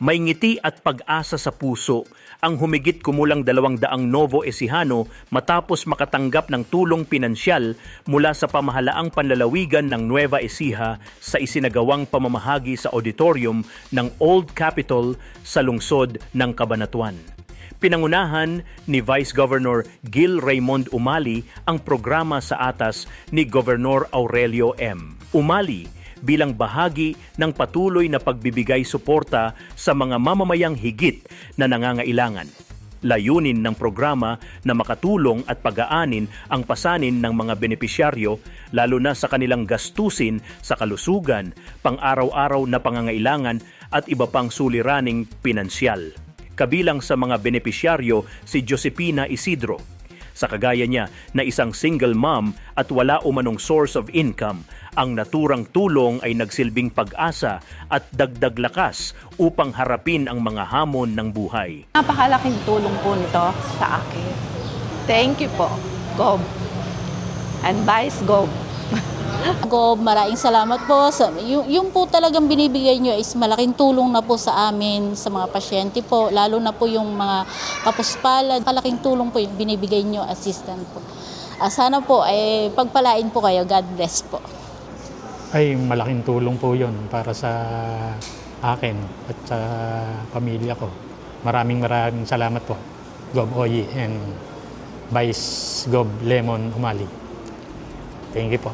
May ngiti at pag-asa sa puso ang humigit kumulang 200 Novo Ecijano matapos makatanggap ng tulong pinansyal mula sa pamahalaang panlalawigan ng Nueva Ecija sa isinagawang pamamahagi sa auditorium ng Old Capitol sa lungsod ng Cabanatuan. Pinangunahan ni Vice Governor Gil Raymond Umali ang programa sa atas ni Governor Aurelio M. Umali bilang bahagi ng patuloy na pagbibigay suporta sa mga mamamayang higit na nangangailangan. Layunin ng programa na makatulong at pag-aanin ang pasanin ng mga benepisyaryo lalo na sa kanilang gastusin sa kalusugan, pang-araw-araw na pangangailangan at iba pang suliraning pinansyal. Kabilang sa mga benepisyaryo si Josepina Isidro. Sa kagaya niya na isang single mom at wala umanong source of income, ang naturang tulong ay nagsilbing pag-asa at dagdag lakas upang harapin ang mga hamon ng buhay. Napakalaking tulong po nito sa akin. Thank you po, Gob. And Vice Gob. Gob, maraming salamat po. Yung po talagang binibigay nyo is malaking tulong na po sa amin, sa mga pasyente po, lalo na po yung mga kapuspalad. Malaking tulong po yung binibigay nyo, assistant po. Sana po pagpalain po kayo. God bless po. Ay, malaking tulong po yun para sa akin at sa pamilya ko. Maraming salamat po, Gob Oyi and Vice Gob Lemon Umali. Thank you po.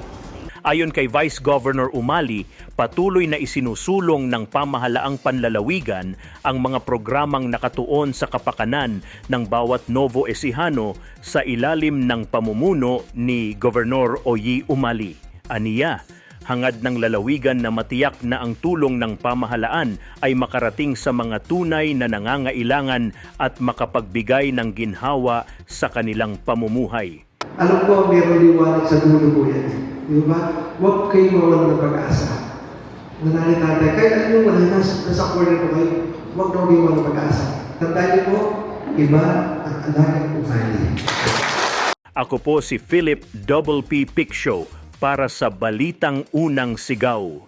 Ayon kay Vice Governor Umali, patuloy na isinusulong ng pamahalaang panlalawigan ang mga programang nakatuon sa kapakanan ng bawat Novo Ecijano sa ilalim ng pamumuno ni Governor Oyi Umali. Aniya, hangad ng lalawigan na matiyak na ang tulong ng pamahalaan ay makarating sa mga tunay na nangangailangan at makapagbigay ng ginhawa sa kanilang pamumuhay. Alam ko, meron liwanag sa dulo po yan. Di ba? Huwag kayo mawalan ng pag-asa. Nanalitatay, kahit ano yung wala, nasa corner po kayo, huwag daw kayo mawalan ng pag-asa. Tandaan niyo po, iba ang alagang Umali. Ako po si Philip Double P Picshow para sa Balitang Unang Sigaw.